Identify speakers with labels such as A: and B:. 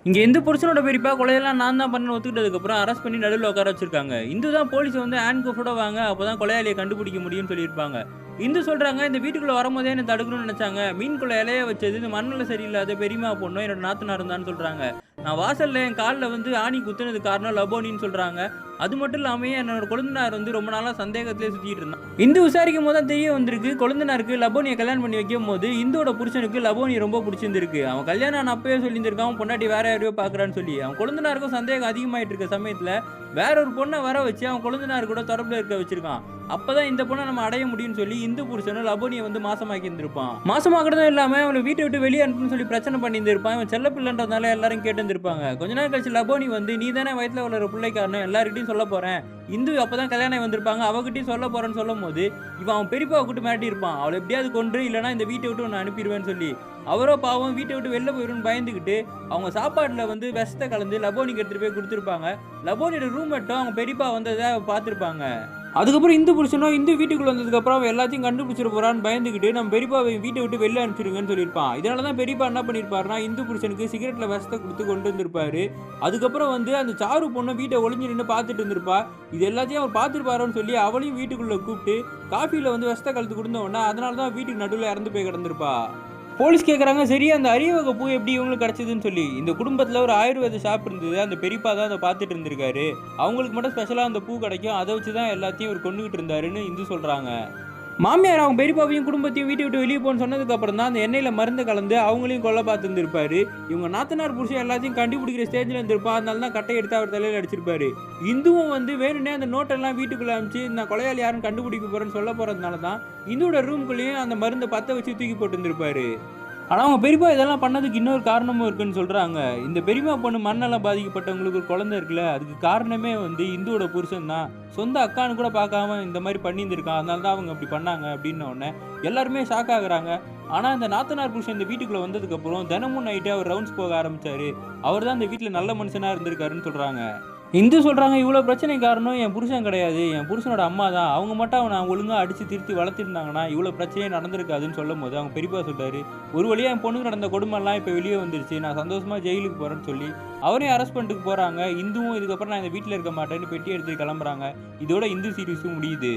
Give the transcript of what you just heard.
A: இங்க இந்து புருஷனோட பெரியப்பா கொலையெல்லாம் நான் தான் பண்ணேன்னு ஒத்துக்கிட்டதுக்கப்புறம் அரெஸ்ட் பண்ணி நடுவுல உட்கார வச்சிருக்காங்க. இந்து தான் போலீஸ வந்து ஹேண்ட்கஃபோட வாங்க அப்பதான் கொலையாளிய கண்டுபிடிக்க முடியும்னு சொல்லியிருப்பாங்க. இந்து சொல்றாங்க, இந்த வீட்டுக்குள்ள வரும்போதே என்ன தடுக்கணும்னு நெனச்சாங்க. மீன்குள்ள இலைய வச்சது இந்த மண்ணுல சரியில்லாத பெரியம்மா பொண்ணும் என்னோட நாத்தனாரும் தான்னு சொல்றாங்க. நான் வாசல்ல என் கால்ல வந்து ஆணி குத்துனதுக்கு காரணம் லபோனின்னு சொல்றாங்க. அது மட்டும் இல்லாம என்னோட கொழுந்தனார் வந்து ரொம்ப நாளா சந்தேகத்திலே சுத்திட்டு இருந்தான். இந்து விசாரிக்கும் போது தான் தெரிய வந்திருக்கு, கொழுந்தனாருக்கு லபோனிய கல்யாணம் பண்ணி வைக்கும்போது இந்துவோட புருஷனுக்கு லபோனி ரொம்ப புடிச்சிருந்திருக்கு. அவன் கல்யாணம் ஆன அப்பவே சொல்லியிருந்திருக்கான் பொண்டாட்டி வேற யாரையோ பாக்குறான்னு சொல்லி. அவன் கொழுந்தனாருக்கும் சந்தேகம் அதிகமாயிட்டு இருக்க சமயத்துல வேற ஒரு பொண்ணை வர வச்சு அவன் கொழுந்தனார் கூட தொடர்புல இருக்க வச்சிருக்கான். அப்பதான் இந்த பொண்ணை நம்ம அடைய முடியும்னு சொல்லி இந்து புருஷனும் லபோனியை வந்து மாசமாக்கி இருந்திருப்பான். மாசமாக்குறதும் இல்லாம அவனை வீட்டை விட்டு வெளியே அனுப்புன்னு சொல்லி பிரச்சனை பண்ணி இருந்திருப்பான். இவன் செல்ல பிள்ளைன்றதுனால எல்லாரும் கேட்டு இருந்திருப்பாங்க. கொஞ்ச நேரம் கழிச்சு லபோனி வந்து நீ தானே வயிற்றுல வளர பிள்ளைக்காரனும் எல்லார்கிட்டையும் சொல்ல போறேன், இந்து அப்பதான் கல்யாணம் வந்திருப்பாங்க அவகிட்டையும் சொல்ல போறேன்னு சொல்லும் போது இவன் அவன் பெரியப்பா கூட்டு மிரட்டி இருப்பான். அவளை எப்படியாவது கொன்று இல்லைன்னா இந்த வீட்டை விட்டு உன்னை அனுப்பிடுவேன்னு சொல்லி. அவரோ பாவம் வீட்டை விட்டு வெளில போயிடும்னு பயந்துக்கிட்டு அவங்க சாப்பாட்டுல வந்து விஷத்தை கலந்து லபோனிக்கு எடுத்துட்டு போய் கொடுத்துருப்பாங்க. லபோனியோட ரூம்மேட்டும் அவங்க பெரியப்பா வந்ததை பார்த்துருப்பாங்க. அதுக்கப்புறம் இந்து புருஷனும் இந்து வீட்டுக்குள்ள வந்ததுக்கப்புறம் அவன் எல்லாத்தையும் கண்டுபிடிச்சிட போறான்னு பயந்துக்கிட்டு நம்ம பெரியப்பாவை வீட்டை விட்டு வெளில அனுப்பிச்சிடுங்கன்னு சொல்லியிருப்பான். இதனால தான் பெரியப்பா என்ன பண்ணியிருப்பாருன்னா இந்து புருஷனுக்கு சிகரெட்ல விஷத்தை கொடுத்து கொண்டு வந்திருப்பாரு. அதுக்கப்புறம் வந்து அந்த சாரு பொண்ணு வீட்டை ஒளிஞ்சு நின்று பார்த்துட்டு இருந்திருப்பா. இது எல்லாத்தையும் அவர் பார்த்துருப்பாரோன்னு சொல்லி அவளையும் வீட்டுக்குள்ள கூப்பிட்டு காஃபியில் வந்து விஷத்தை கலந்து கொடுத்த உடனே அதனால தான் வீட்டுக்கு நடுவில் இறந்து போய் கிடந்திருப்பா. போலீஸ் கேட்குறாங்க, சரி அந்த அரியவகை பூ எப்படி இவங்களுக்கு கிடச்சிதுன்னு சொல்லி. இந்த குடும்பத்தில் ஒரு ஆயுர்வேத ஷாப் இருந்தது, அந்த பெரியப்பா தான் அதை பார்த்துட்டு இருந்திருக்காரு. அவங்களுக்கு மட்டும் ஸ்பெஷலாக அந்த பூ கிடைக்கும், அதை வச்சு தான் எல்லாத்தையும் இவர் கொண்டுகிட்டு இருந்தாருன்னு இந்து சொல்கிறாங்க. மாமியார் அவங்க பெரியப்பாவையும் குடும்பத்தையும் வீட்டை விட்டு வெளியே போன்னு சொன்னதுக்கு அப்புறம் தான் அந்த எண்ணெயில் மருந்து கலந்து அவங்களையும் கொல்ல பார்த்துருந்துருப்பாரு. இவங்க நாத்தனார் புருஷன் எல்லாத்தையும் கண்டுபிடிக்கிற ஸ்டேஜில் இருந்திருப்பா. அதனால தான் கட்டை எடுத்து அவர் தலையில் அடிச்சிருப்பாரு. இந்துவும் வந்து வேணும்னே அந்த நோட்டெல்லாம் வீட்டுக்குள்ளே அனுப்பிச்சு நான் கொலையாளி யாரும் கண்டுபிடிக்க போறேன்னு சொல்ல போறதுனால தான் இந்துவோட ரூம்குள்ளேயும் அந்த மருந்தை பற்ற வச்சு தூக்கி போட்டுருந்துருப்பாரு. ஆனால் அவங்க பெரியப்பா இதெல்லாம் பண்ணதுக்கு இன்னொரு காரணமும் இருக்குன்னு சொல்கிறாங்க. இந்த பெரியம்மா பொண்ணு மண்ணெல்லாம் பாதிக்கப்பட்டவங்களுக்கு ஒரு குழந்தை இருக்குல்ல, அதுக்கு காரணமே வந்து இந்துவோட புருஷன் தான். சொந்த அக்கான்னு கூட பார்க்காம இந்த மாதிரி பண்ணியிருந்திருக்கான், அதனால தான் அவங்க அப்படி பண்ணாங்க அப்படின்ன உடனே எல்லாருமே ஷாக் ஆகுறாங்க. ஆனால் இந்த நாத்தனார் புருஷன் இந்த வீட்டுக்குள்ளே வந்ததுக்கப்புறம் தினமும் நைட்டே அவர் ரவுண்ட்ஸ் போக ஆரம்பித்தார். அவர் தான் இந்த வீட்டில் நல்ல மனுஷனாக இருந்திருக்காருன்னு சொல்கிறாங்க. இந்து சொல்கிறாங்க, இவ்வளோ பிரச்சனை காரணம் என் புருஷன் கிடையாது, என் புருஷனோட அம்மா தான். அவங்க மட்டும் அவனை ஒழுங்காக அடித்து திருத்தி வளர்த்துருந்தாங்கன்னா இவ்வளோ பிரச்சனையே நடந்திருக்காதுன்னு சொல்லும் போது அவங்க பெரியப்பா சொல்கிறாரு, ஒரு வழியாக என் பொண்ணுக்கு நடந்த கொடுமைலாம் இப்போ வெளியே வந்துருச்சு, நான் சந்தோஷமாக ஜெயிலுக்கு போகிறேன்னு சொல்லி அவரையும் அரெஸ்ட் பண்ணிட்டு போகிறாங்க. இந்துவும் இதுக்கப்புறம் நான் இந்த வீட்டில் இருக்க மாட்டேன்னு பெட்டி எடுத்து கிளம்புறாங்க. இதோட இந்து சீரீஸும் முடியுது.